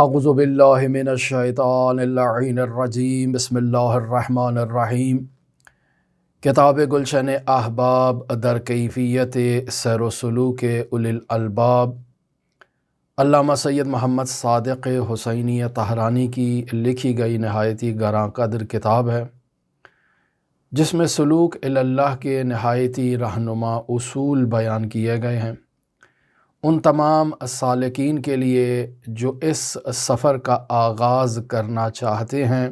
اعوذ باللہ من الشیطان اللعین الرجیم بسم اللہ الرحمن الرحیم۔ کتاب گلشن احباب در کیفیت سیر و سلوک اولی الالباب، علامہ سید محمد صادق حسینی طہرانی کی لکھی گئی نہایت ہی گراں قدر کتاب ہے، جس میں سلوک الی اللہ کے نہایت ہی رہنما اصول بیان کیے گئے ہیں، ان تمام سالکین کے لیے جو اس سفر کا آغاز کرنا چاہتے ہیں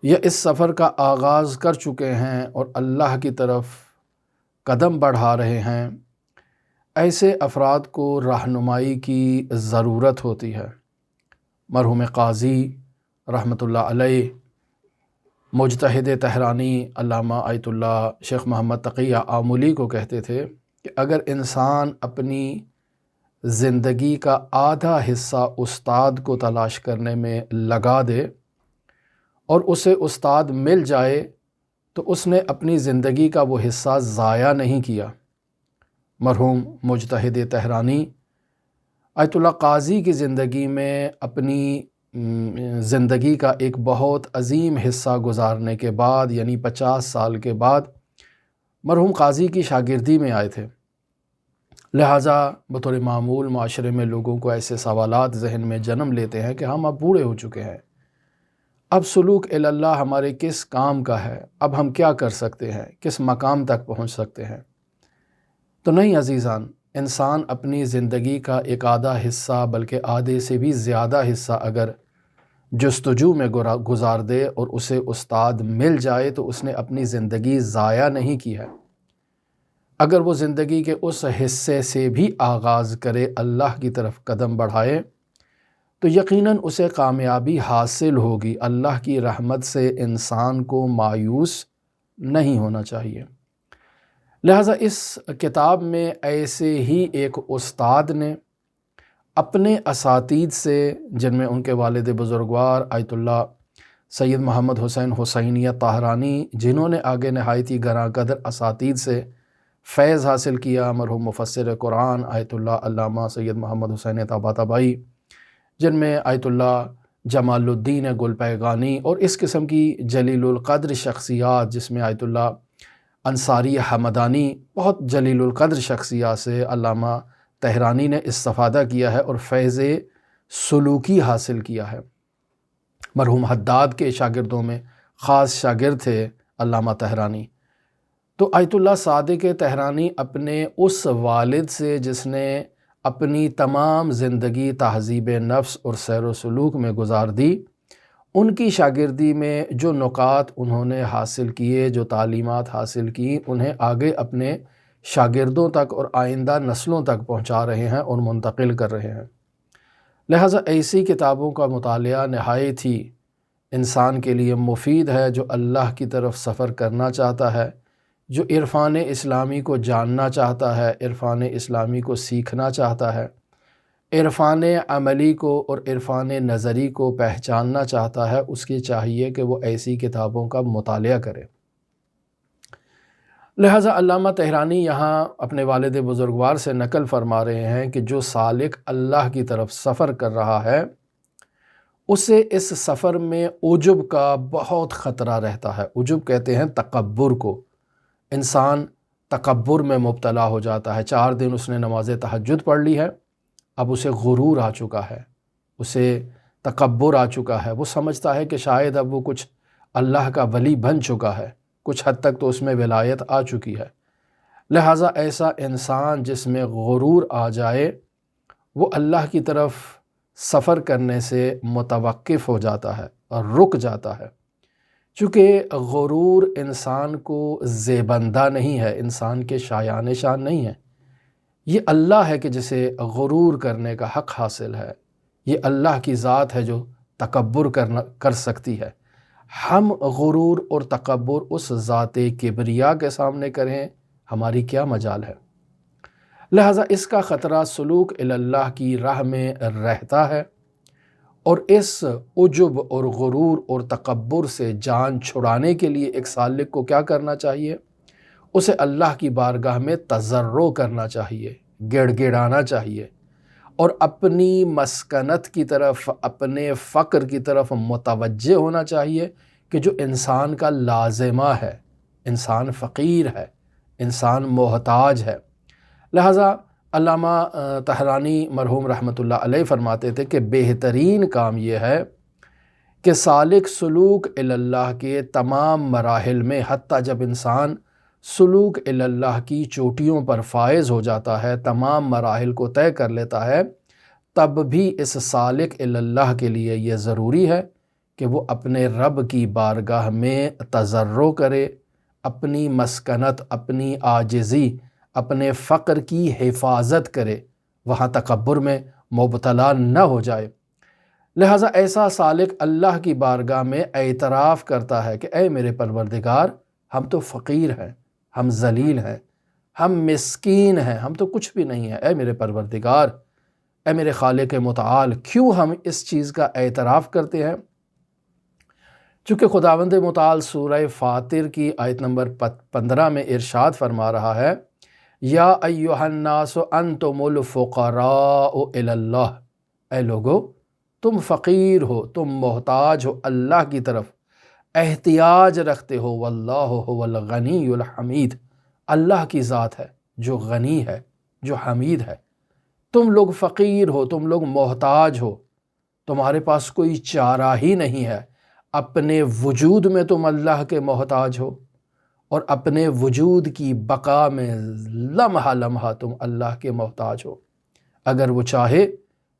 یا اس سفر کا آغاز کر چکے ہیں اور اللہ کی طرف قدم بڑھا رہے ہیں۔ ایسے افراد کو رہنمائی کی ضرورت ہوتی ہے۔ مرحوم قاضی رحمۃ اللہ علیہ مجتہد طہرانی علامہ آیت اللہ شیخ محمد تقی آملی کو کہتے تھے کہ اگر انسان اپنی زندگی کا آدھا حصہ استاد کو تلاش کرنے میں لگا دے اور اسے استاد مل جائے تو اس نے اپنی زندگی کا وہ حصہ ضائع نہیں کیا۔ مرحوم مجتہد طہرانی آیت اللہ قاضی کی زندگی میں اپنی زندگی کا ایک بہت عظیم حصہ گزارنے کے بعد، یعنی 50 سال کے بعد، مرحوم قاضی کی شاگردی میں آئے تھے۔ لہٰذا بطور معمول معاشرے میں لوگوں کو ایسے سوالات ذہن میں جنم لیتے ہیں کہ ہم اب بوڑھے ہو چکے ہیں، اب سلوک الی اللہ ہمارے کس کام کا ہے، اب ہم کیا کر سکتے ہیں، کس مقام تک پہنچ سکتے ہیں؟ تو نہیں عزیزان، انسان اپنی زندگی کا ایک آدھا حصہ بلکہ آدھے سے بھی زیادہ حصہ اگر جستجو میں گزار دے اور اسے استاد مل جائے تو اس نے اپنی زندگی ضائع نہیں کی ہے۔ اگر وہ زندگی کے اس حصے سے بھی آغاز کرے، اللہ کی طرف قدم بڑھائے، تو یقیناً اسے کامیابی حاصل ہوگی۔ اللہ کی رحمت سے انسان کو مایوس نہیں ہونا چاہیے۔ لہٰذا اس کتاب میں ایسے ہی ایک استاد نے اپنے اساتید سے، جن میں ان کے والد بزرگوار آیت اللہ سید محمد حسین حسینی طہرانی، جنہوں نے آگے نہایت ہی گراں قدر اساتید سے فیض حاصل کیا، مرحوم مفسر قرآن آیت اللہ علامہ سید محمد حسین طباطبائی، جن میں آیت اللہ جمال الدین گلپیگانی اور اس قسم کی جلیل القدر شخصیات، جس میں آیت اللہ انصاری حمدانی، بہت جلیل القدر شخصیات سے علامہ طہرانی نے استفادہ کیا ہے اور فیض سلوکی حاصل کیا ہے۔ مرحوم حداد کے شاگردوں میں خاص شاگرد تھے علامہ طہرانی۔ تو آیت اللہ صادق طہرانی اپنے اس والد سے، جس نے اپنی تمام زندگی تہذیب نفس اور سیر و سلوک میں گزار دی، ان کی شاگردی میں جو نکات انہوں نے حاصل کیے، جو تعلیمات حاصل کی، انہیں آگے اپنے شاگردوں تک اور آئندہ نسلوں تک پہنچا رہے ہیں اور منتقل کر رہے ہیں۔ لہٰذا ایسی کتابوں کا مطالعہ نہایت ہی انسان کے لیے مفید ہے، جو اللہ کی طرف سفر کرنا چاہتا ہے، جو عرفان اسلامی کو جاننا چاہتا ہے، عرفان اسلامی کو سیکھنا چاہتا ہے، عرفان عملی کو اور عرفان نظری کو پہچاننا چاہتا ہے، اس کی چاہیے کہ وہ ایسی کتابوں کا مطالعہ کرے۔ لہٰذا علامہ طہرانی یہاں اپنے والد بزرگوار سے نقل فرما رہے ہیں کہ جو سالک اللہ کی طرف سفر کر رہا ہے، اسے اس سفر میں عجب کا بہت خطرہ رہتا ہے۔ عجب کہتے ہیں تکبر کو۔ انسان تکبر میں مبتلا ہو جاتا ہے۔ 4 دن اس نے نماز تہجد پڑھ لی ہے، اب اسے غرور آ چکا ہے، اسے تکبر آ چکا ہے، وہ سمجھتا ہے کہ شاید اب وہ کچھ اللہ کا ولی بن چکا ہے، کچھ حد تک تو اس میں ولایت آ چکی ہے۔ لہٰذا ایسا انسان جس میں غرور آ جائے، وہ اللہ کی طرف سفر کرنے سے متوقف ہو جاتا ہے اور رک جاتا ہے، چونکہ غرور انسان کو زیبندہ نہیں ہے، انسان کے شایان شان نہیں ہے۔ یہ اللہ ہے کہ جسے غرور کرنے کا حق حاصل ہے، یہ اللہ کی ذات ہے جو تکبر کر سکتی ہے۔ ہم غرور اور تکبر اس ذات کبریا کے سامنے کریں، ہماری کیا مجال ہے؟ لہٰذا اس کا خطرہ سلوک الی اللہ کی راہ میں رہتا ہے، اور اس عجب اور غرور اور تکبر سے جان چھڑانے کے لیے ایک سالک کو کیا کرنا چاہیے؟ اسے اللہ کی بارگاہ میں تضرع کرنا چاہیے، گڑ گڑانا چاہیے اور اپنی مسکنت کی طرف، اپنے فقر کی طرف متوجہ ہونا چاہیے کہ جو انسان کا لازمہ ہے، انسان فقیر ہے، انسان محتاج ہے۔ لہٰذا علامہ طحرانی مرحوم رحمۃ اللہ علیہ فرماتے تھے کہ بہترین کام یہ ہے کہ سالک سلوک اللہ کے تمام مراحل میں، حتیٰ جب انسان سلوک اللہ کی چوٹیوں پر فائز ہو جاتا ہے، تمام مراحل کو طے کر لیتا ہے، تب بھی اس سالک اللہ کے لیے یہ ضروری ہے کہ وہ اپنے رب کی بارگاہ میں تضرع کرے، اپنی مسکنت، اپنی عاجزی، اپنے فقر کی حفاظت کرے، وہاں تکبر میں مبتلا نہ ہو جائے۔ لہٰذا ایسا سالک اللہ کی بارگاہ میں اعتراف کرتا ہے کہ اے میرے پروردگار، ہم تو فقیر ہیں، ہم ذلیل ہیں، ہم مسکین ہیں، ہم تو کچھ بھی نہیں ہیں، اے میرے پروردگار، اے میرے خالق متعال۔ کیوں ہم اس چیز کا اعتراف کرتے ہیں؟ چونکہ خداوند متعال سورہ فاطر کی آیت نمبر 15 میں ارشاد فرما رہا ہے، یا ایھا الناس انتم الفقراء الی اللہ، اے لوگو تم فقیر ہو، تم محتاج ہو اللہ کی طرف، احتیاج رکھتے ہو، واللہ هو الغنی الحمید، اللہ کی ذات ہے جو غنی ہے، جو حمید ہے۔ تم لوگ فقیر ہو، تم لوگ محتاج ہو، تمہارے پاس کوئی چارہ ہی نہیں ہے، اپنے وجود میں تم اللہ کے محتاج ہو، اور اپنے وجود کی بقا میں لمحہ لمحہ تم اللہ کے محتاج ہو۔ اگر وہ چاہے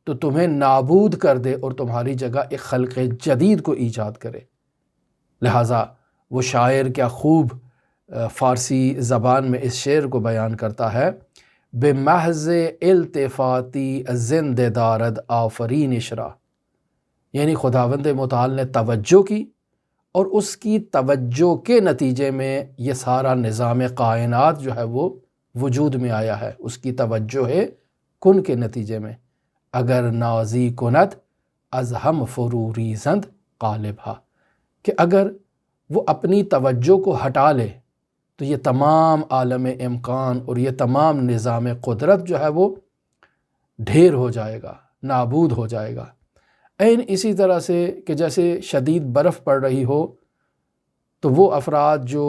تو تمہیں نابود کر دے اور تمہاری جگہ ایک خلق جدید کو ایجاد کرے۔ لہٰذا وہ شاعر کیا خوب فارسی زبان میں اس شعر کو بیان کرتا ہے، بے محض التفاتی زندہ دارد آفرین اشرا، یعنی خداوند متعال نے توجہ کی، اور اس کی توجہ کے نتیجے میں یہ سارا نظام کائنات جو ہے وہ وجود میں آیا ہے، اس کی توجہ ہے کن کے نتیجے میں۔ اگر نازی کنت از ہم فروری زند غالبہ، کہ اگر وہ اپنی توجہ کو ہٹا لے تو یہ تمام عالم امکان اور یہ تمام نظام قدرت جو ہے وہ ڈھیر ہو جائے گا، نابود ہو جائے گا۔ عین اسی طرح سے کہ جیسے شدید برف پڑ رہی ہو تو وہ افراد جو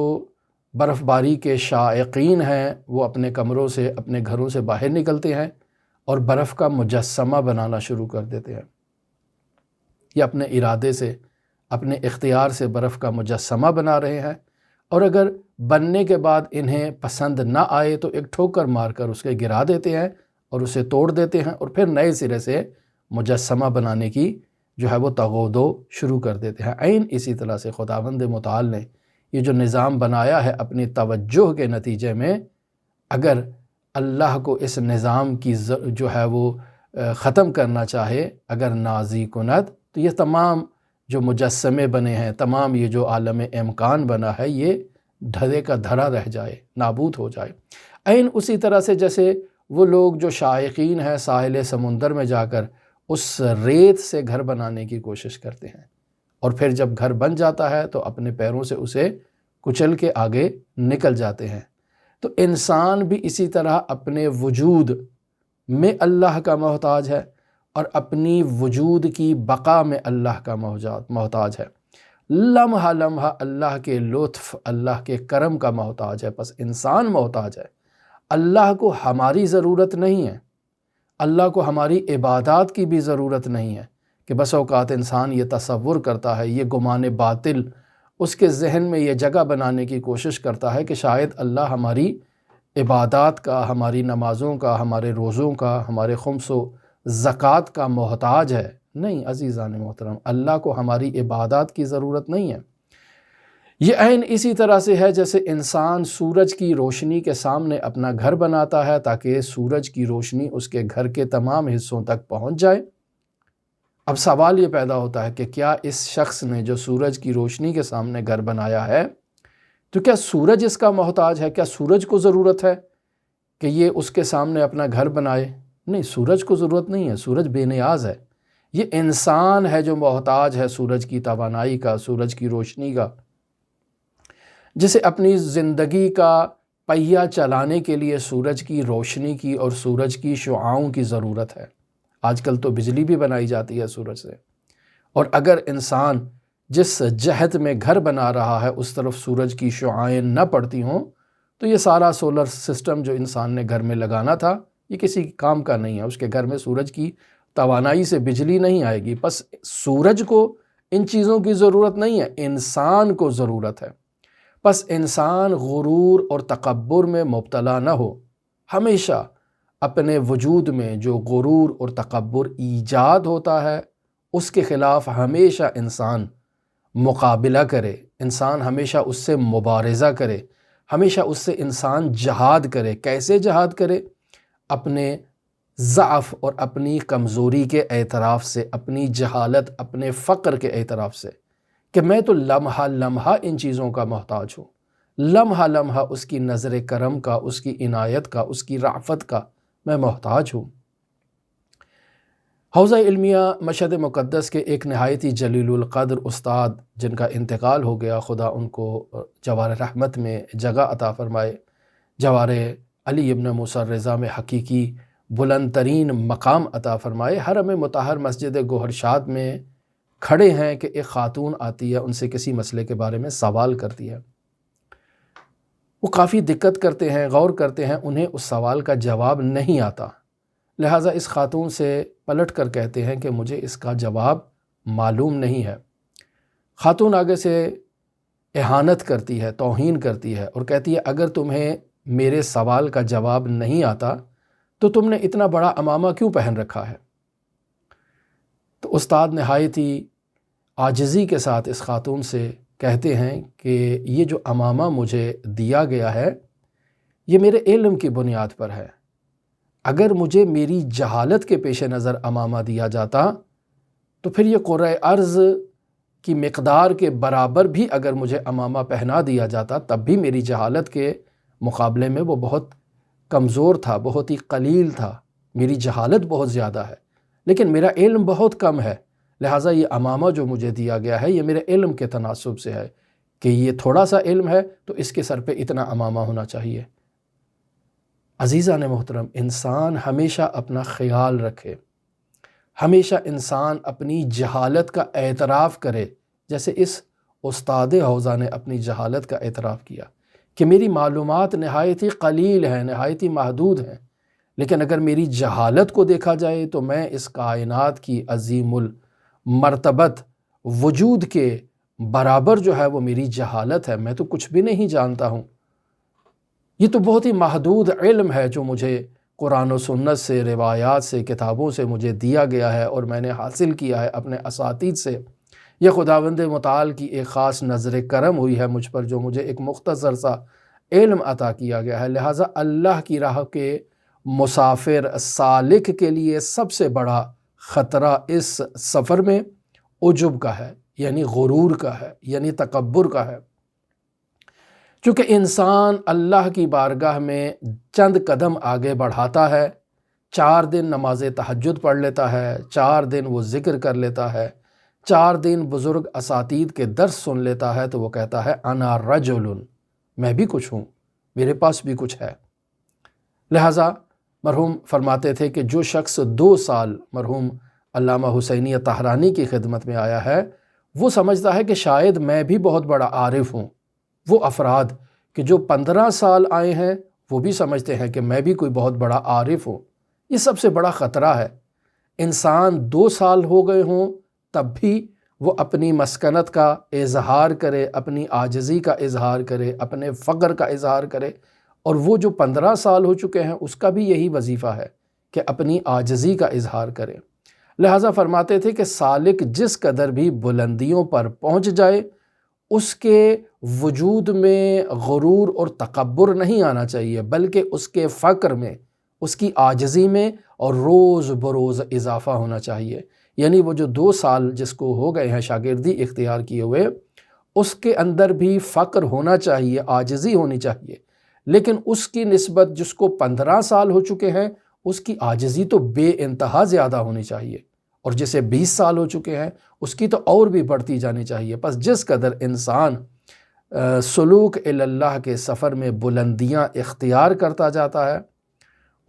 برف باری کے شائقین ہیں وہ اپنے کمروں سے، اپنے گھروں سے باہر نکلتے ہیں اور برف کا مجسمہ بنانا شروع کر دیتے ہیں، یا اپنے ارادے سے، اپنے اختیار سے برف کا مجسمہ بنا رہے ہیں، اور اگر بننے کے بعد انہیں پسند نہ آئے تو ایک ٹھوکر مار کر اس کے گرا دیتے ہیں اور اسے توڑ دیتے ہیں، اور پھر نئے سرے سے مجسمہ بنانے کی جو ہے وہ تغودو شروع کر دیتے ہیں۔ عین اسی طرح سے خداوند متعال نے یہ جو نظام بنایا ہے اپنی توجہ کے نتیجے میں، اگر اللہ کو اس نظام کی جو ہے وہ ختم کرنا چاہے، اگر نازی کند، تو یہ تمام جو مجسمے بنے ہیں، تمام یہ جو عالم امکان بنا ہے، یہ دھرے کا دھرا رہ جائے، نابود ہو جائے۔ عین اسی طرح سے جیسے وہ لوگ جو شائقین ہیں ساحل سمندر میں جا کر اس ریت سے گھر بنانے کی کوشش کرتے ہیں، اور پھر جب گھر بن جاتا ہے تو اپنے پیروں سے اسے کچل کے آگے نکل جاتے ہیں۔ تو انسان بھی اسی طرح اپنے وجود میں اللہ کا محتاج ہے، اور اپنی وجود کی بقا میں اللہ کا محتاج ہے، لمحہ لمحہ اللہ کے لطف، اللہ کے کرم کا محتاج ہے۔ بس انسان محتاج ہے، اللہ کو ہماری ضرورت نہیں ہے، اللہ کو ہماری عبادات کی بھی ضرورت نہیں ہے، کہ بس اوقات انسان یہ تصور کرتا ہے، یہ گمان باطل اس کے ذہن میں یہ جگہ بنانے کی کوشش کرتا ہے کہ شاید اللہ ہماری عبادات کا، ہماری نمازوں کا، ہمارے روزوں کا، ہمارے خمس و زکوٰۃ کا محتاج ہے۔ نہیں عزیزان محترم، اللہ کو ہماری عبادات کی ضرورت نہیں ہے۔ یہ عین اسی طرح سے ہے جیسے انسان سورج کی روشنی کے سامنے اپنا گھر بناتا ہے تاکہ سورج کی روشنی اس کے گھر کے تمام حصوں تک پہنچ جائے۔ اب سوال یہ پیدا ہوتا ہے کہ کیا اس شخص نے جو سورج کی روشنی کے سامنے گھر بنایا ہے، تو کیا سورج اس کا محتاج ہے؟ کیا سورج کو ضرورت ہے کہ یہ اس کے سامنے اپنا گھر بنائے؟ نہیں، سورج کو ضرورت نہیں ہے، سورج بے نیاز ہے۔ یہ انسان ہے جو محتاج ہے سورج کی توانائی کا، سورج کی روشنی کا، جسے اپنی زندگی کا پہیہ چلانے کے لیے سورج کی روشنی کی اور سورج کی شعاؤں کی ضرورت ہے۔ آج کل تو بجلی بھی بنائی جاتی ہے سورج سے، اور اگر انسان جس جہت میں گھر بنا رہا ہے اس طرف سورج کی شعاعیں نہ پڑتی ہوں تو یہ سارا سولر سسٹم جو انسان نے گھر میں لگانا تھا یہ کسی کام کا نہیں ہے، اس کے گھر میں سورج کی توانائی سے بجلی نہیں آئے گی۔ بس سورج کو ان چیزوں کی ضرورت نہیں ہے، انسان کو ضرورت ہے۔ بس انسان غرور اور تکبر میں مبتلا نہ ہو، ہمیشہ اپنے وجود میں جو غرور اور تکبر ایجاد ہوتا ہے اس کے خلاف ہمیشہ انسان مقابلہ کرے، انسان ہمیشہ اس سے مبارزہ کرے، ہمیشہ اس سے انسان جہاد کرے۔ کیسے جہاد کرے؟ اپنے ضعف اور اپنی کمزوری کے اعتراف سے، اپنی جہالت، اپنے فقر کے اعتراف سے، کہ میں تو لمحہ لمحہ ان چیزوں کا محتاج ہوں، لمحہ لمحہ اس کی نظر کرم کا، اس کی عنایت کا، اس کی رأفت کا میں محتاج ہوں۔ حوزہ علمیہ مشہد مقدس کے ایک نہایتی جلیل القدر استاد جن کا انتقال ہو گیا، خدا ان کو جوار رحمت میں جگہ عطا فرمائے، جوار علی ابن موسیٰ الرضا میں حقیقی بلند ترین مقام عطا فرمائے۔ حرم مطہر مسجد گوہرشاد میں کھڑے ہیں کہ ایک خاتون آتی ہے، ان سے کسی مسئلے کے بارے میں سوال کرتی ہے، وہ کافی دقت کرتے ہیں، غور کرتے ہیں، انہیں اس سوال کا جواب نہیں آتا، لہٰذا اس خاتون سے پلٹ کر کہتے ہیں کہ مجھے اس کا جواب معلوم نہیں ہے۔ خاتون آگے سے اہانت کرتی ہے، توہین کرتی ہے اور کہتی ہے اگر تمہیں میرے سوال کا جواب نہیں آتا تو تم نے اتنا بڑا عمامہ کیوں پہن رکھا ہے؟ تو استاد نہایت ہی عاجزی کے ساتھ اس خاتون سے کہتے ہیں کہ یہ جو عمامہ مجھے دیا گیا ہے یہ میرے علم کی بنیاد پر ہے، اگر مجھے میری جہالت کے پیش نظر عمامہ دیا جاتا تو پھر یہ قرۂ ارض کی مقدار کے برابر بھی اگر مجھے عمامہ پہنا دیا جاتا تب بھی میری جہالت کے مقابلے میں وہ بہت کمزور تھا، بہت ہی قلیل تھا، میری جہالت بہت زیادہ ہے لیکن میرا علم بہت کم ہے، لہٰذا یہ عمامہ جو مجھے دیا گیا ہے یہ میرے علم کے تناسب سے ہے کہ یہ تھوڑا سا علم ہے تو اس کے سر پہ اتنا عمامہ ہونا چاہیے۔ عزیزان محترم، انسان ہمیشہ اپنا خیال رکھے، ہمیشہ انسان اپنی جہالت کا اعتراف کرے، جیسے اس استاد حوزہ نے اپنی جہالت کا اعتراف کیا کہ میری معلومات نہایت ہی قلیل ہیں، نہایت ہی محدود ہیں، لیکن اگر میری جہالت کو دیکھا جائے تو میں اس کائنات کی عظیم المرتبت وجود کے برابر جو ہے وہ میری جہالت ہے، میں تو کچھ بھی نہیں جانتا ہوں۔ یہ تو بہت ہی محدود علم ہے جو مجھے قرآن و سنت سے، روایات سے، کتابوں سے مجھے دیا گیا ہے اور میں نے حاصل کیا ہے اپنے اساتذہ سے۔ یہ خداوند متعال کی ایک خاص نظر کرم ہوئی ہے مجھ پر جو مجھے ایک مختصر سا علم عطا کیا گیا ہے، لہٰذا اللہ کی راہ کے مسافر سالک کے لیے سب سے بڑا خطرہ اس سفر میں عجب کا ہے، یعنی غرور کا ہے، یعنی تکبر کا ہے۔ چونکہ انسان اللہ کی بارگاہ میں چند قدم آگے بڑھاتا ہے، 4 دن نماز تہجد پڑھ لیتا ہے، 4 دن وہ ذکر کر لیتا ہے، 4 دن بزرگ اساتید کے درس سن لیتا ہے تو وہ کہتا ہے انا رجل، میں بھی کچھ ہوں، میرے پاس بھی کچھ ہے۔ لہٰذا مرحوم فرماتے تھے کہ جو شخص 2 سال مرحوم علامہ حسینی طہرانی کی خدمت میں آیا ہے وہ سمجھتا ہے کہ شاید میں بھی بہت بڑا عارف ہوں۔ وہ افراد کہ جو 15 سال آئے ہیں وہ بھی سمجھتے ہیں کہ میں بھی کوئی بہت بڑا عارف ہوں۔ یہ سب سے بڑا خطرہ ہے۔ انسان 2 سال ہو گئے ہوں تب بھی وہ اپنی مسکنت کا اظہار کرے، اپنی عاجزی کا اظہار کرے، اپنے فقر کا اظہار کرے، اور وہ جو 15 سال ہو چکے ہیں اس کا بھی یہی وظیفہ ہے کہ اپنی عاجزی کا اظہار کرے۔ لہٰذا فرماتے تھے کہ سالک جس قدر بھی بلندیوں پر پہنچ جائے اس کے وجود میں غرور اور تکبر نہیں آنا چاہیے، بلکہ اس کے فقر میں، اس کی عاجزی میں اور روز بروز اضافہ ہونا چاہیے۔ یعنی وہ جو 2 سال جس کو ہو گئے ہیں شاگردی اختیار کیے ہوئے اس کے اندر بھی فقر ہونا چاہیے، عاجزی ہونی چاہیے، لیکن اس کی نسبت جس کو 15 سال ہو چکے ہیں اس کی عاجزی تو بے انتہا زیادہ ہونی چاہیے، اور جسے 20 سال ہو چکے ہیں اس کی تو اور بھی بڑھتی جانی چاہیے۔ پس جس قدر انسان سلوک اللہ کے سفر میں بلندیاں اختیار کرتا جاتا ہے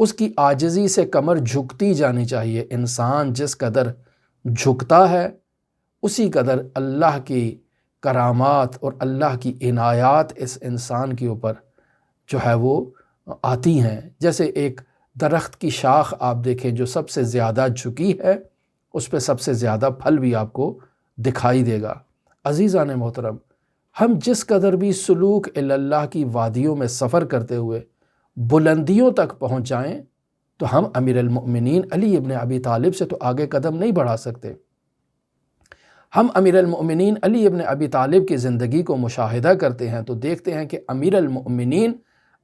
اس کی عاجزی سے کمر جھکتی جانی چاہیے۔ انسان جس قدر جھکتا ہے اسی قدر اللہ کی کرامات اور اللہ کی عنایات اس انسان کے اوپر جو ہے وہ آتی ہیں۔ جیسے ایک درخت کی شاخ آپ دیکھیں جو سب سے زیادہ جھکی ہے، اس پہ سب سے زیادہ پھل بھی آپ کو دکھائی دے گا۔ عزیزان محترم، ہم جس قدر بھی سلوک اللہ کی وادیوں میں سفر کرتے ہوئے بلندیوں تک پہنچ جائیں تو ہم امیر المؤمنین علی ابن ابی طالب سے تو آگے قدم نہیں بڑھا سکتے۔ ہم امیر المؤمنین علی ابن ابی طالب کی زندگی کو مشاہدہ کرتے ہیں تو دیکھتے ہیں کہ امیر المؤمنین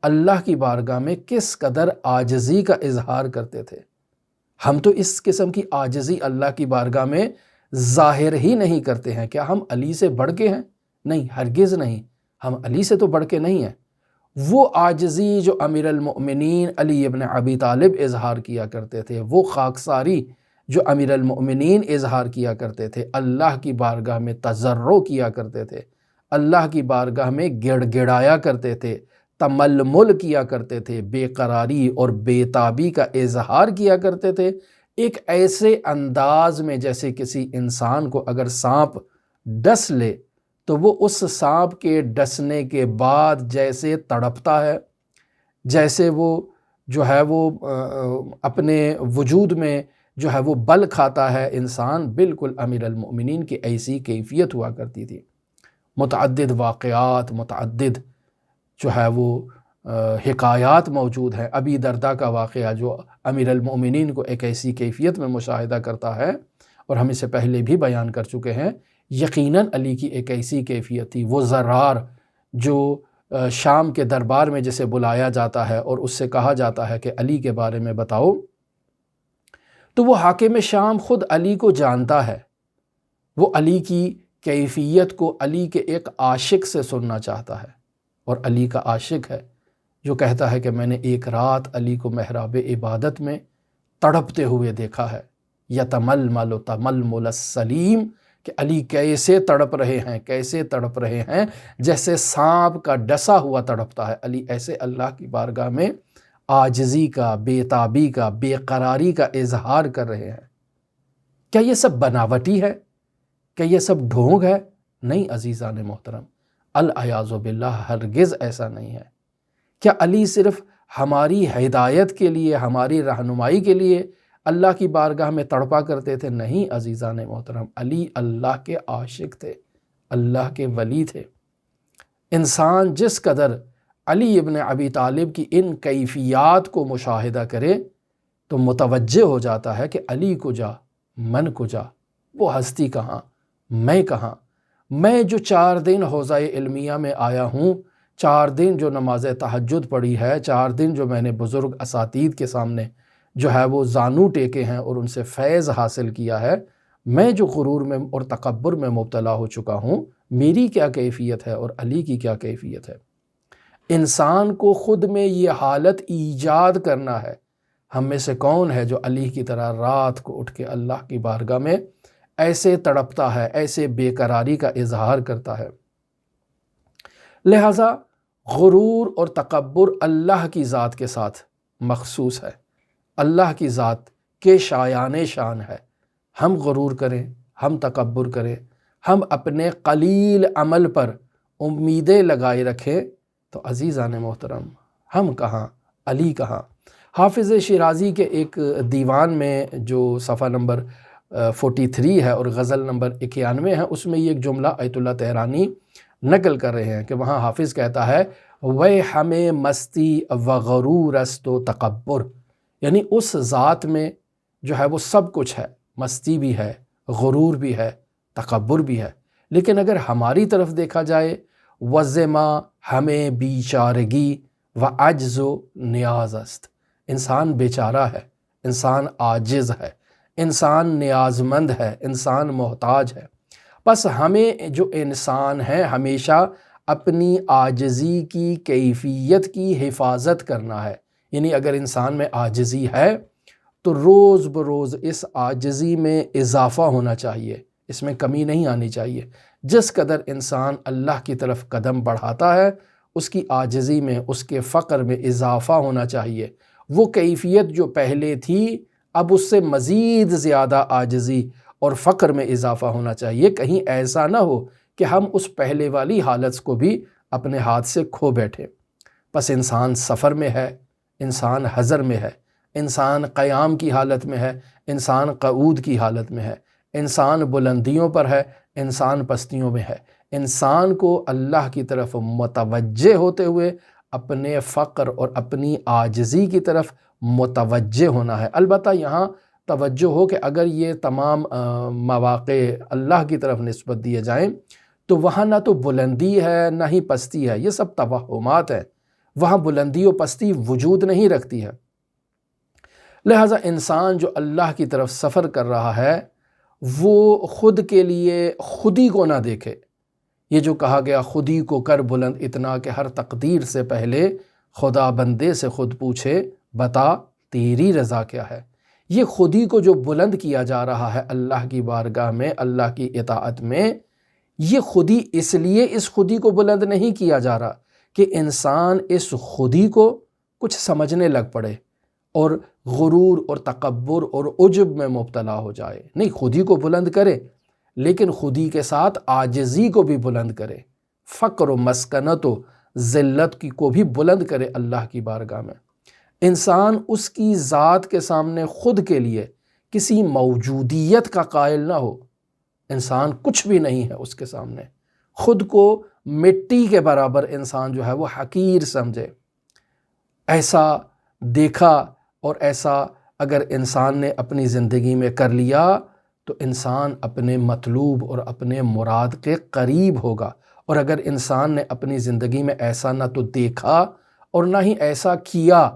اللہ کی بارگاہ میں کس قدر عاجزی کا اظہار کرتے تھے۔ ہم تو اس قسم کی عاجزی اللہ کی بارگاہ میں ظاہر ہی نہیں کرتے ہیں۔ کیا ہم علی سے بڑھ کے ہیں؟ نہیں، ہرگز نہیں، ہم علی سے تو بڑھ کے نہیں ہیں۔ وہ عاجزی جو امیر المؤمنین علی ابن ابی طالب اظہار کیا کرتے تھے، وہ خاکساری جو امیر المؤمنین اظہار کیا کرتے تھے، اللہ کی بارگاہ میں تضرع کیا کرتے تھے، اللہ کی بارگاہ میں گڑ گڑایا کرتے تھے، تململ کیا کرتے تھے، بے قراری اور بے تابی کا اظہار کیا کرتے تھے، ایک ایسے انداز میں جیسے کسی انسان کو اگر سانپ ڈس لے تو وہ اس سانپ کے ڈسنے کے بعد جیسے تڑپتا ہے، جیسے وہ جو ہے وہ اپنے وجود میں جو ہے وہ بل کھاتا ہے انسان، بالکل امیر المؤمنین کی ایسی کیفیت ہوا کرتی تھی۔ متعدد واقعات، متعدد جو ہے وہ حکایات موجود ہیں۔ ابی درداء کا واقعہ جو امیر المؤمنین کو ایک ایسی کیفیت میں مشاہدہ کرتا ہے، اور ہم اسے پہلے بھی بیان کر چکے ہیں، یقیناً علی کی ایک ایسی کیفیت تھی۔ وہ زرار جو شام کے دربار میں جسے بلایا جاتا ہے اور اس سے کہا جاتا ہے کہ علی کے بارے میں بتاؤ، تو وہ حاکم شام خود علی کو جانتا ہے، وہ علی کی کیفیت کو علی کے ایک عاشق سے سننا چاہتا ہے، اور علی کا عاشق ہے جو کہتا ہے کہ میں نے ایک رات علی کو محراب عبادت میں تڑپتے ہوئے دیکھا ہے، یتململ تململ السلیم، کہ علی کیسے تڑپ رہے ہیں، کیسے تڑپ رہے ہیں، جیسے سانپ کا ڈسا ہوا تڑپتا ہے۔ علی ایسے اللہ کی بارگاہ میں عاجزی کا، بے تابی کا، بے قراری کا اظہار کر رہے ہیں۔ کیا یہ سب بناوٹی ہے؟ کیا یہ سب ڈھونگ ہے؟ نہیں عزیزان محترم، العیاذ باللہ، ہرگز ایسا نہیں ہے۔ کیا علی صرف ہماری ہدایت کے لیے، ہماری رہنمائی کے لیے اللہ کی بارگاہ میں تڑپا کرتے تھے؟ نہیں عزیزان محترم، علی اللہ کے عاشق تھے، اللہ کے ولی تھے۔ انسان جس قدر علی ابن ابی طالب کی ان کیفیات کو مشاہدہ کرے تو متوجہ ہو جاتا ہے کہ علی کجا، من کجا، وہ ہستی کہاں، میں کہاں، میں جو 4 دن حوزہ علمیہ میں آیا ہوں، 4 دن جو نماز تہجد پڑھی ہے، 4 دن جو میں نے بزرگ اساتید کے سامنے جو ہے وہ زانو ٹیکے ہیں اور ان سے فیض حاصل کیا ہے، میں جو غرور میں اور تکبر میں مبتلا ہو چکا ہوں، میری کیا کیفیت ہے اور علی کی کیا کیفیت ہے؟ انسان کو خود میں یہ حالت ایجاد کرنا ہے۔ ہم میں سے کون ہے جو علی کی طرح رات کو اٹھ کے اللہ کی بارگاہ میں ایسے تڑپتا ہے، ایسے بے قراری کا اظہار کرتا ہے؟ لہٰذا غرور اور تکبر اللہ کی ذات کے ساتھ مخصوص ہے، اللہ کی ذات کے شایان شان ہے۔ ہم غرور کریں، ہم تکبر کریں، ہم اپنے قلیل عمل پر امیدیں لگائے رکھیں تو عزیزان محترم ہم کہاں، علی کہاں؟ حافظ شیرازی کے ایک دیوان میں جو صفحہ نمبر 43 ہے اور غزل نمبر 91 ہے، اس میں یہ ایک جملہ آیت اللہ تہرانی نقل کر رہے ہیں کہ وہاں حافظ کہتا ہے وَے ہمیں مستی و غرور است و تکبر، یعنی اس ذات میں جو ہے وہ سب کچھ ہے، مستی بھی ہے، غرور بھی ہے، تکبر بھی ہے، لیکن اگر ہماری طرف دیکھا جائے وزما ہمیں بیچارگی و عجز و نیاز است، انسان بیچارہ ہے، انسان عاجز ہے، انسان نیاز مند ہے، انسان محتاج ہے۔ بس ہمیں جو انسان ہے ہمیشہ اپنی عاجزی کی کیفیت کی حفاظت کرنا ہے، یعنی اگر انسان میں عاجزی ہے تو روز بروز اس عاجزی میں اضافہ ہونا چاہیے، اس میں کمی نہیں آنی چاہیے۔ جس قدر انسان اللہ کی طرف قدم بڑھاتا ہے اس کی عاجزی میں، اس کے فقر میں اضافہ ہونا چاہیے۔ وہ کیفیت جو پہلے تھی اب اس سے مزید زیادہ عاجزی اور فقر میں اضافہ ہونا چاہیے، کہیں ایسا نہ ہو کہ ہم اس پہلے والی حالت کو بھی اپنے ہاتھ سے کھو بیٹھے۔ پس انسان سفر میں ہے، انسان حضر میں ہے، انسان قیام کی حالت میں ہے، انسان قعود کی حالت میں ہے، انسان بلندیوں پر ہے، انسان پستیوں میں ہے۔ انسان کو اللہ کی طرف متوجہ ہوتے ہوئے اپنے فقر اور اپنی عاجزی کی طرف متوجہ ہونا ہے۔ البتہ یہاں توجہ ہو کہ اگر یہ تمام مواقع اللہ کی طرف نسبت دیے جائیں تو وہاں نہ تو بلندی ہے نہ ہی پستی ہے، یہ سب توہمات ہیں، وہاں بلندی و پستی وجود نہیں رکھتی ہے۔ لہٰذا انسان جو اللہ کی طرف سفر کر رہا ہے وہ خود کے لیے خودی کو نہ دیکھے۔ یہ جو کہا گیا خودی کو کر بلند اتنا کہ ہر تقدیر سے پہلے خدا بندے سے خود پوچھے بتا تیری رضا کیا ہے، یہ خودی کو جو بلند کیا جا رہا ہے اللہ کی بارگاہ میں، اللہ کی اطاعت میں، یہ خودی اس لیے اس خودی کو بلند نہیں کیا جا رہا کہ انسان اس خودی کو کچھ سمجھنے لگ پڑے اور غرور اور تکبر اور عجب میں مبتلا ہو جائے۔ نہیں، خودی کو بلند کرے لیکن خودی کے ساتھ عاجزی کو بھی بلند کرے، فقر و مسکنت و ذلت کو بھی بلند کرے اللہ کی بارگاہ میں۔ انسان اس کی ذات کے سامنے خود کے لیے کسی موجودیت کا قائل نہ ہو، انسان کچھ بھی نہیں ہے اس کے سامنے، خود کو مٹی کے برابر انسان جو ہے وہ حقیر سمجھے۔ ایسا دیکھا اور ایسا اگر انسان نے اپنی زندگی میں کر لیا تو انسان اپنے مطلوب اور اپنے مراد کے قریب ہوگا، اور اگر انسان نے اپنی زندگی میں ایسا نہ تو دیکھا اور نہ ہی ایسا کیا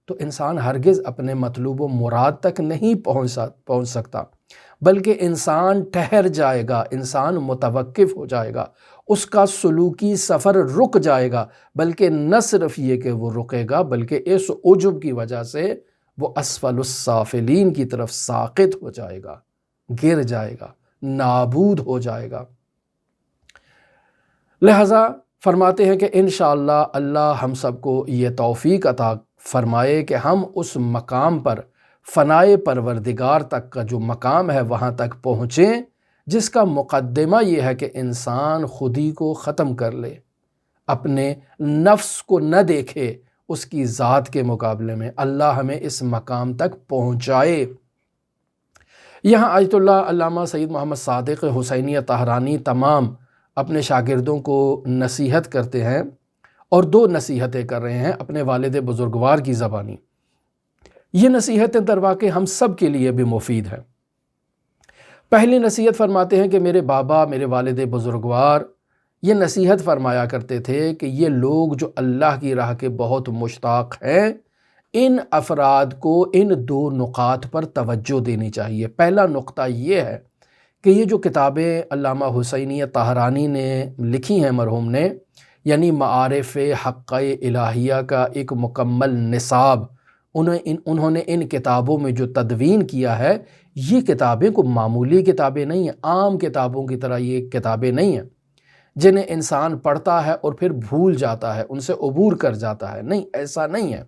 تو انسان ہرگز اپنے مطلوب و مراد تک نہیں پہنچ سکتا، بلکہ انسان ٹھہر جائے گا، انسان متوقف ہو جائے گا، اس کا سلوکی سفر رک جائے گا، بلکہ نہ صرف یہ کہ وہ رکے گا بلکہ اس عجب کی وجہ سے وہ اسفل السافلین کی طرف ساقط ہو جائے گا، گر جائے گا، نابود ہو جائے گا۔ لہٰذا فرماتے ہیں کہ انشاءاللہ اللہ ہم سب کو یہ توفیق عطا فرمائے کہ ہم اس مقام پر فنائے پروردگار تک کا جو مقام ہے وہاں تک پہنچیں جس کا مقدمہ یہ ہے کہ انسان خودی کو ختم کر لے، اپنے نفس کو نہ دیکھے اس کی ذات کے مقابلے میں۔ اللہ ہمیں اس مقام تک پہنچائے۔ یہاں آیت اللہ علامہ سید محمد صادق حسینی طہرانی تمام اپنے شاگردوں کو نصیحت کرتے ہیں اور دو نصیحتیں کر رہے ہیں اپنے والد بزرگوار کی زبانی۔ یہ نصیحتیں در واقع ہم سب کے لیے بھی مفید ہیں۔ پہلی نصیحت فرماتے ہیں کہ میرے بابا، میرے والد بزرگوار یہ نصیحت فرمایا کرتے تھے کہ یہ لوگ جو اللہ کی راہ کے بہت مشتاق ہیں، ان افراد کو ان دو نقاط پر توجہ دینی چاہیے۔ پہلا نقطہ یہ ہے کہ یہ جو کتابیں علامہ حسینی طہرانی نے لکھی ہیں مرحوم نے، یعنی معارف حق الہیہ کا ایک مکمل نصاب انہوں نے ان کتابوں میں جو تدوین کیا ہے، یہ کتابیں کو معمولی کتابیں نہیں ہیں، عام کتابوں کی طرح یہ کتابیں نہیں ہیں جنہیں انسان پڑھتا ہے اور پھر بھول جاتا ہے، ان سے عبور کر جاتا ہے۔ نہیں، ایسا نہیں ہے۔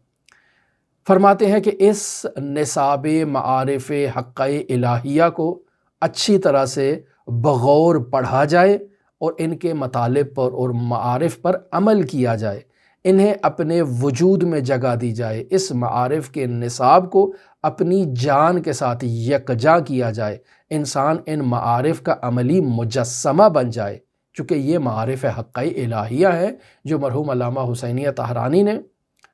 فرماتے ہیں کہ اس نصاب معارف حق الہیہ کو اچھی طرح سے بغور پڑھا جائے اور ان کے مطالب پر اور معارف پر عمل کیا جائے، انہیں اپنے وجود میں جگہ دی جائے، اس معارف کے نصاب کو اپنی جان کے ساتھ یکجا کیا جائے، انسان ان معارف کا عملی مجسمہ بن جائے، چونکہ یہ معارف حق الہیہ ہے جو مرحوم علامہ حسینی طہرانی نے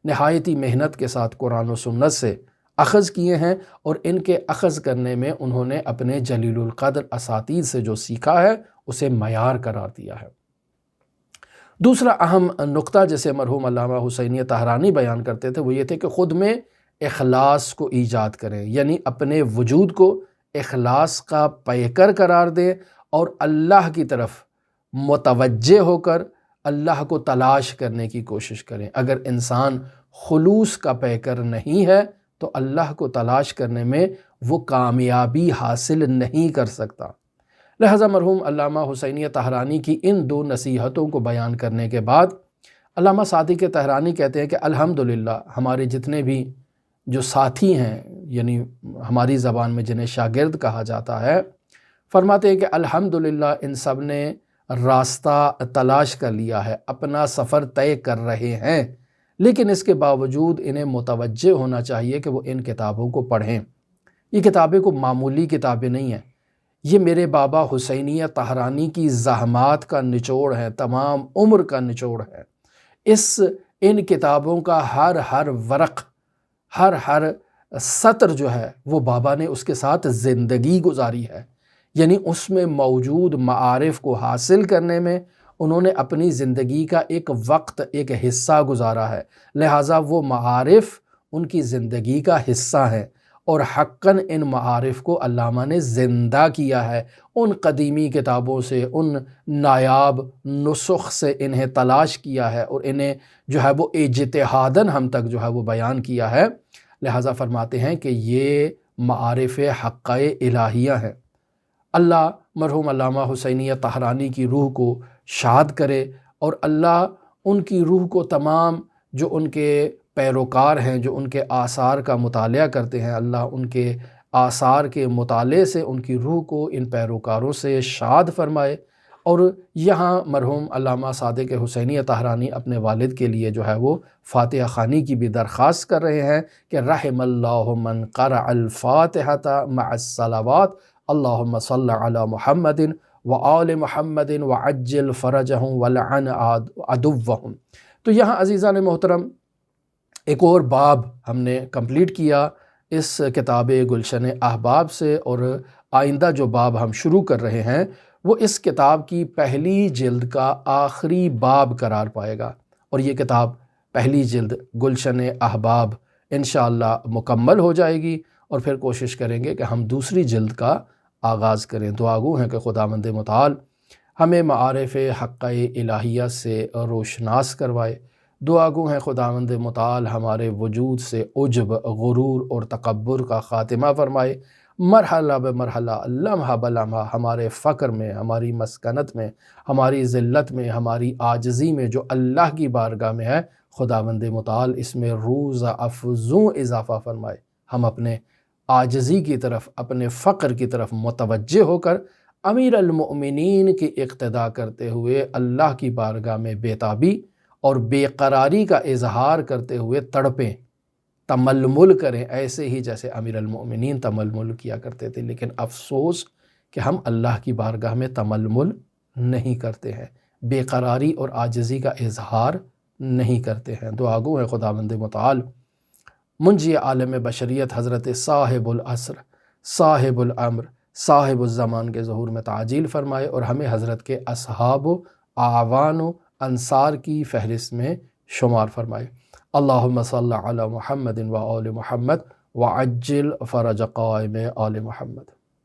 نہایتی محنت کے ساتھ قرآن و سنت سے اخذ کیے ہیں، اور ان کے اخذ کرنے میں انہوں نے اپنے جلیل القدر اساتید سے جو سیکھا ہے اسے معیار قرار دیا ہے۔ دوسرا اہم نقطہ جسے مرحوم علامہ حسینی طہرانی بیان کرتے تھے وہ یہ تھے کہ خود میں اخلاص کو ایجاد کریں، یعنی اپنے وجود کو اخلاص کا پیکر قرار دیں اور اللہ کی طرف متوجہ ہو کر اللہ کو تلاش کرنے کی کوشش کریں۔ اگر انسان خلوص کا پیکر نہیں ہے تو اللہ کو تلاش کرنے میں وہ کامیابی حاصل نہیں کر سکتا۔ لہٰذا مرحوم علامہ حسینی طہرانی کی ان دو نصیحتوں کو بیان کرنے کے بعد علامہ صادق طہرانی کہتے ہیں کہ الحمدللہ ہمارے جتنے بھی جو ساتھی ہیں، یعنی ہماری زبان میں جنہیں شاگرد کہا جاتا ہے، فرماتے ہیں کہ الحمدللہ ان سب نے راستہ تلاش کر لیا ہے، اپنا سفر طے کر رہے ہیں، لیکن اس کے باوجود انہیں متوجہ ہونا چاہیے کہ وہ ان کتابوں کو پڑھیں۔ یہ کتابیں کوئی معمولی کتابیں نہیں ہیں، یہ میرے بابا حسینیہ طہرانی کی زحمات کا نچوڑ ہے، تمام عمر کا نچوڑ ہے۔ ان کتابوں کا ہر ورق، ہر سطر جو ہے وہ بابا نے اس کے ساتھ زندگی گزاری ہے، یعنی اس میں موجود معارف کو حاصل کرنے میں انہوں نے اپنی زندگی کا ایک وقت، ایک حصہ گزارا ہے، لہٰذا وہ معارف ان کی زندگی کا حصہ ہیں، اور حقاً ان معارف کو علامہ نے زندہ کیا ہے، ان قدیمی کتابوں سے، ان نایاب نسخ سے انہیں تلاش کیا ہے، اور انہیں جو ہے وہ اجتہاداً ہم تک جو ہے وہ بیان کیا ہے۔ لہٰذا فرماتے ہیں کہ یہ معارف حقہ الہیہ ہیں۔ اللہ مرحوم علامہ حسینیہ طہرانی کی روح کو شاد کرے، اور اللہ ان کی روح کو، تمام جو ان کے پیروکار ہیں، جو ان کے آثار کا مطالعہ کرتے ہیں، اللہ ان کے آثار کے مطالعے سے ان کی روح کو ان پیروکاروں سے شاد فرمائے۔ اور یہاں مرحوم علامہ صادق حسینیہ طہرانی اپنے والد کے لیے جو ہے وہ فاتحہ خوانی کی بھی درخواست کر رہے ہیں کہ رحم اللہ من قرأ الفاتحۃ مع الصلوات، اللہم صل علی محمد وآل محمد وعجل فرجہم ولعن عدوہم۔ تو یہاں عزیزان محترم ایک اور باب ہم نے کمپلیٹ کیا اس کتاب گلشن احباب سے، اور آئندہ جو باب ہم شروع کر رہے ہیں وہ اس کتاب کی پہلی جلد کا آخری باب قرار پائے گا، اور یہ کتاب پہلی جلد گلشن احباب انشاءاللہ مکمل ہو جائے گی، اور پھر کوشش کریں گے کہ ہم دوسری جلد کا آغاز کریں۔ دعا گو ہیں کہ خداوند متعال ہمیں معارف حقہ الہیہ سے روشناس کروائے۔ دعا گو ہیں خداوند متعال ہمارے وجود سے عجب، غرور اور تکبر کا خاتمہ فرمائے، مرحلہ بمرحلہ، لمحہ بلمحہ ہمارے فقر میں، ہماری مسکنت میں، ہماری ذلت میں، ہماری عاجزی میں جو اللہ کی بارگاہ میں ہے، خداوند متعال اس میں روز افزوں اضافہ فرمائے۔ ہم اپنے عاجزی کی طرف، اپنے فقر کی طرف متوجہ ہو کر امیر المؤمنین کی اقتداء کرتے ہوئے اللہ کی بارگاہ میں بیتابی اور بے قراری کا اظہار کرتے ہوئے تڑپیں، تململ کریں، ایسے ہی جیسے امیر المؤمنین تململ کیا کرتے تھے۔ لیکن افسوس کہ ہم اللہ کی بارگاہ میں تململ نہیں کرتے ہیں، بے قراری اور عاجزی کا اظہار نہیں کرتے ہیں۔ دعا گو ہے خداوند متعال منجی عالم بشریت حضرت صاحب العصر، صاحب الامر، صاحب الزمان کے ظہور میں تعجیل فرمائے، اور ہمیں حضرت کے اصحاب و اعوان و انصار کی فہرست میں شمار فرمائے۔ اللہم صل علی محمد و آل محمد وعجل فرج قائم آل محمد۔